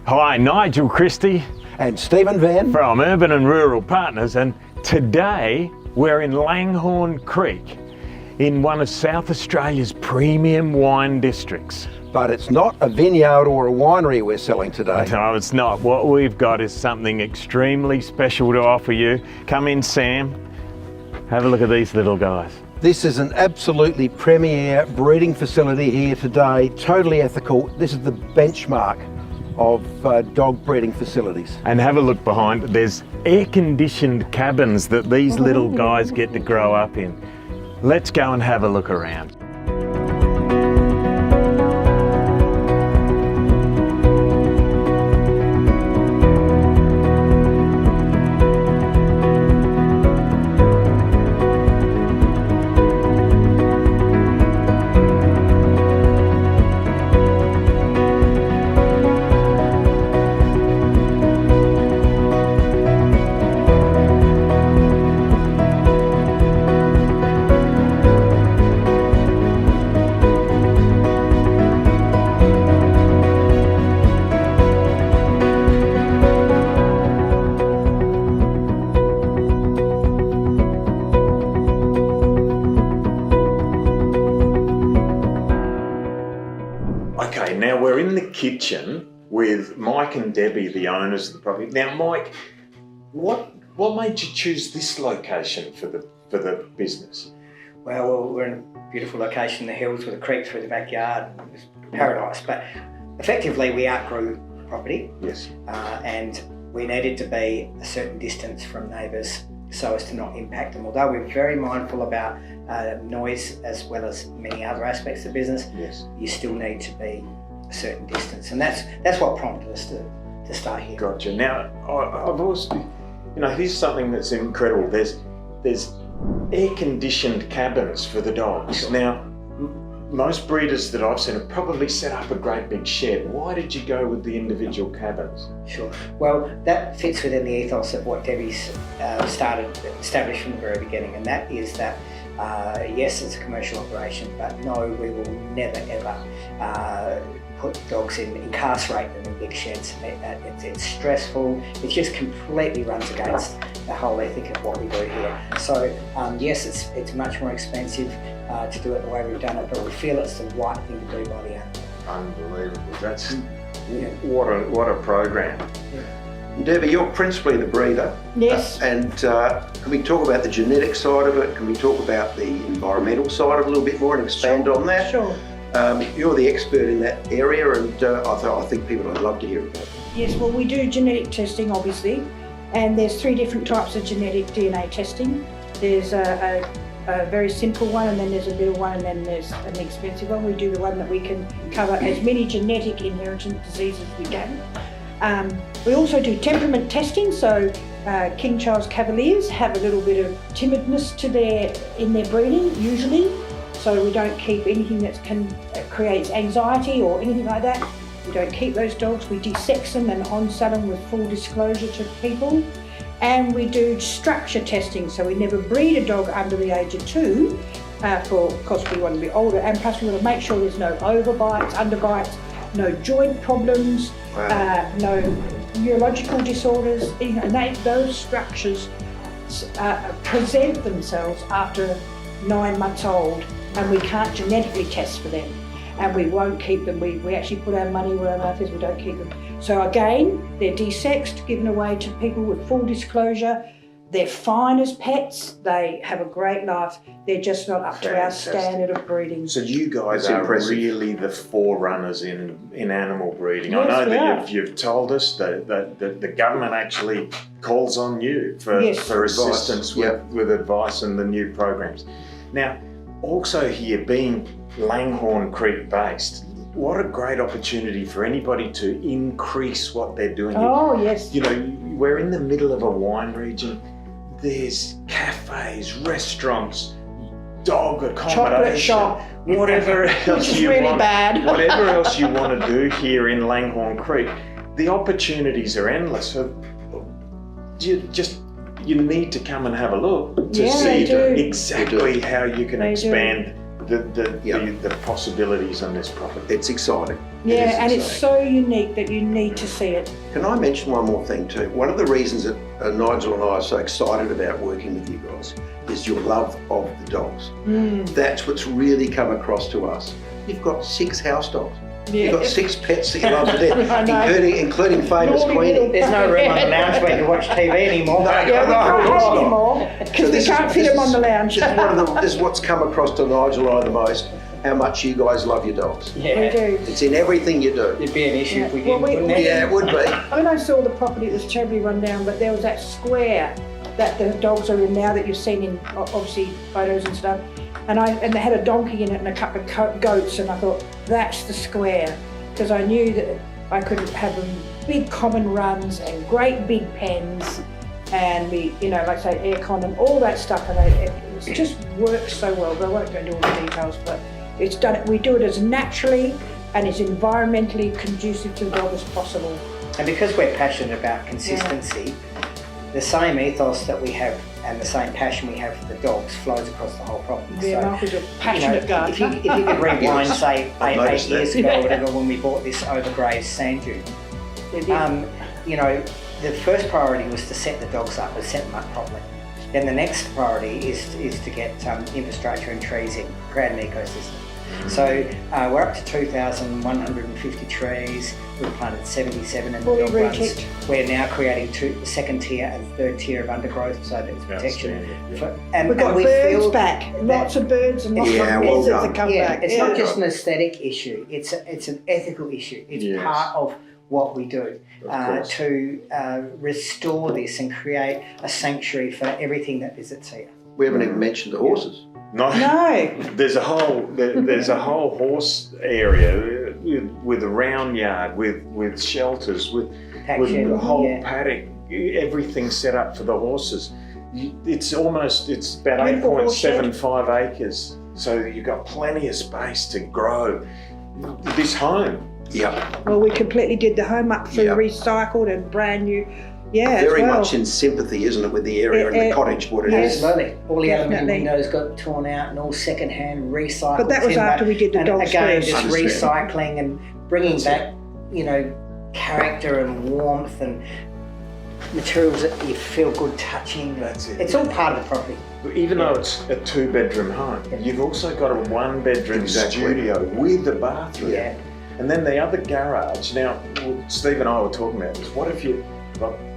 Hi, Nigel Christie and Stephen Van from Urban and Rural Partners, and today we're in Langhorne Creek in one of South Australia's premium wine districts. But it's not a vineyard or a winery we're selling today. No, it's not. What we've got is something extremely special to offer you. Come in, Sam. Have a look at these little guys. This is an absolutely premier breeding facility here today, totally ethical. This is the benchmark of dog breeding facilities. And have a look behind. There's air-conditioned cabins that these little guys get to grow up in. Let's go and have a look around. Okay, now we're in the kitchen with Mike and Debbie, the owners of the property. Now, Mike, what made you choose this location for the business? Well, we're in a beautiful location in the hills with a creek through the backyard. It's paradise, but effectively we outgrew the property. Yes. And we needed to be a certain distance from neighbours so as to not impact them. Although we're very mindful about noise as well as many other aspects of the business, yes, you still need to be a certain distance, and that's what prompted us to start here. Gotcha. Now, I've also, here's something that's incredible. There's air-conditioned cabins for the dogs. Sure. Now, most breeders that I've seen have probably set up a great big shed. Why did you go with the individual cabins? Sure. Well, that fits within the ethos of what Debbie's established from the very beginning, and that is that yes, it's a commercial operation, but no, we will never ever put dogs incarcerate them in big sheds. It's stressful. It just completely runs against the whole ethic of what we do here. So yes, it's much more expensive to do it the way we've done it, but we feel it's the right thing to do by the owner. Unbelievable. That's what a program. Yeah. Debbie, you're principally the breeder. Yes. And can we talk about the genetic side of it? Can we talk about the environmental side of it a little bit more and expand on that? Sure. You're the expert in that area, and I think people would love to hear about it. Yes, well, we do genetic testing, obviously, and there's 3 different types of genetic DNA testing. There's a very simple one, and then there's a middle one, and then there's an expensive one. We do the one that we can cover as many genetic inherited diseases as we can. We also do temperament testing, so King Charles Cavaliers have a little bit of timidness in their breeding, usually. So we don't keep anything that creates anxiety or anything like that. We don't keep those dogs. We desex them and on-sell them with full disclosure to people. And we do structure testing, so we never breed a dog under the age of 2 because we want to be older, and plus we want to make sure there's no overbites, underbites, no joint problems, no neurological disorders, and those structures present themselves after 9 months old, and we can't genetically test for them, and we won't keep them. We actually put our money where our mouth is. We don't keep them. So again, they're desexed, given away to people with full disclosure. They're fine as pets. They have a great life. They're just not up to our standard of breeding. So you guys are really the forerunners in animal breeding. Yes, I know we that are. you've told us that the government actually calls on you for assistance with advice and the new programs. Now, also here, being Langhorne Creek based, what a great opportunity for anybody to increase what they're doing. Oh, yes. We're in the middle of a wine region. There's cafes, restaurants, dog accommodation, Chocolate shop, whatever else which is you really want, bad. whatever else you want to do here in Langhorne Creek, the opportunities are endless. So you need to come and have a look to see exactly how you can expand the possibilities on this property. It's exciting. Yeah, and it's so unique that you need to see it. Can I mention one more thing too? One of the reasons that Nigel and I are so excited about working with you guys is your love of the dogs. That's what's really come across to us. You've got 6 house dogs. Yeah. You've got 6 pets that you love to death, including famous Queenie. There's no room on the lounge where you watch TV anymore. No, Yeah, we can't have any more because we can't fit them on the lounge. This is what's come across to Nigel and I the most, how much you guys love your dogs. Yeah. We do. It's in everything you do. It'd be an issue if we Well, didn't. we- wouldn't it? Yeah, it would be. When I saw the property, it was terribly run down, but there was that square that the dogs are in now that you've seen in obviously photos and stuff. And they had a donkey in it and a couple of goats, and I thought that's the square, because I knew that I could have them big common runs and great big pens, and we, like I say, aircon and all that stuff, and it just works so well. But I won't go into all the details, but it's done. We do it as naturally and as environmentally conducive to the dog as possible. And because we're passionate about consistency, the same ethos that we have and the same passion we have for the dogs flows across the whole property. Yeah, So, Mark is a passionate gardener. if you could rewind, say, I've eight noticed years that. ago or whatever, when we bought this overgrazed sand dune, the first priority was to set the dogs up, and set them up properly. Then the next priority is to get infrastructure and trees in, create an ecosystem. So we're up to 2,150 trees. We've planted 77 in the dog runs. We're now creating the second tier and third tier of undergrowth, so there's protection. And We've got we birds feel back, lots of birds and lots of Yeah, well lizards that done. come back. it's not just an aesthetic issue, it's an ethical issue. It's part of what we do to restore this and create a sanctuary for everything that visits here. We haven't even mentioned the horses. No. There's a whole horse area with a round yard, with shelters, with a whole paddock, everything set up for the horses. It's about 8.75 acres, so you've got plenty of space to grow this home. Yeah. Well, we completely did the home up through recycled and brand new. Yeah, Very much in sympathy, isn't it, with the area and the cottage, what it is. Absolutely. All the aluminium Definitely. windows got torn out and all second-hand recycled. But that was timber. after we did the And dogs again, first. just recycling and bringing back, character and warmth and materials that you feel good touching. That's it. It's all part of the property. Even though it's a 2-bedroom home, you've also got a 1-bedroom studio with a bathroom. Yeah. And then the other garage. Now, Steve and I were talking about this. What if you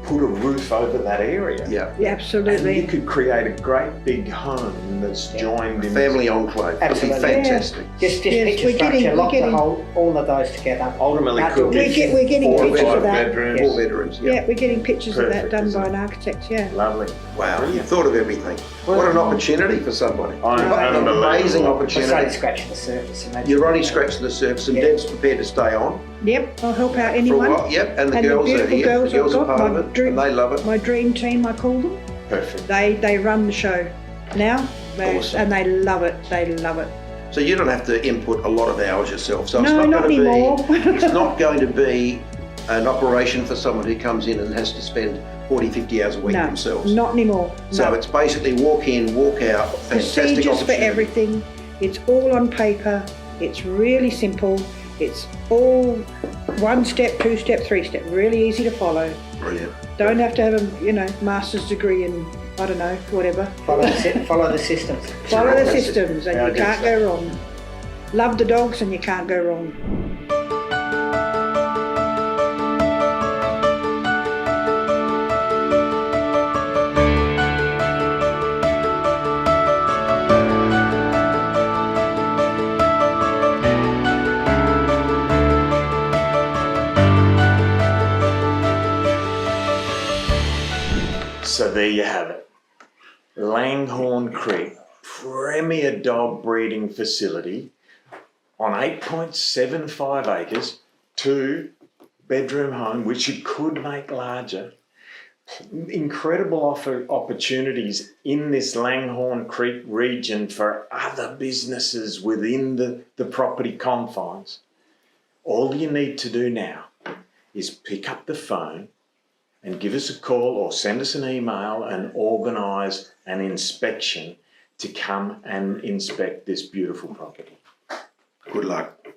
put a roof over that area? Yeah. Yeah, And absolutely. you could create a great big home that's joined in. Family enclave. Absolutely. It'd be fantastic. Just Yes, picture we're getting- structure, lock we're getting- all of those together. Ultimately Outdoor could be We're getting 4 or pictures 5 of that. bedrooms. 4 bedrooms. Yeah, we're getting pictures of that Perfect, done isn't by it? an architect, yeah. Lovely. Wow, Brilliant. you thought of everything. What an opportunity for somebody. What an Unbelievable. amazing We're only opportunity. scratching the surface. Imagine You're only that. scratching the surface, and Yeah. Deb's prepared to stay on Yep, I'll help out for a anyone. while. Yep, and the And the girls are beautiful here. girls The girls I've are got, part my of it, dream- and they love it. My dream team, I call them. Perfect. They run the show now, Awesome. and they love it. They love it. So you don't have to input a lot of hours yourself. So it's No, not not going to anymore. be. It's not going to be an operation for someone who comes in and has to spend 40, 50 hours a week No, themselves. not anymore. So No. it's basically walk in, walk out. Fantastic Procedures for opportunity. everything. It's all on paper. It's really simple. It's all 1 step, 2 step, 3 step. Really easy to follow. Brilliant. Don't have to have a master's degree in, I don't know, whatever. Follow the systems. Follow the systems and Yeah, I you guess can't so. go wrong. Love the dogs and you can't go wrong. So there you have it. Langhorne Creek, premier dog breeding facility on 8.75 acres, 2-bedroom home, which you could make larger. Incredible opportunities in this Langhorne Creek region for other businesses within the property confines. All you need to do now is pick up the phone and give us a call or send us an email and organise an inspection to come and inspect this beautiful property. Good luck.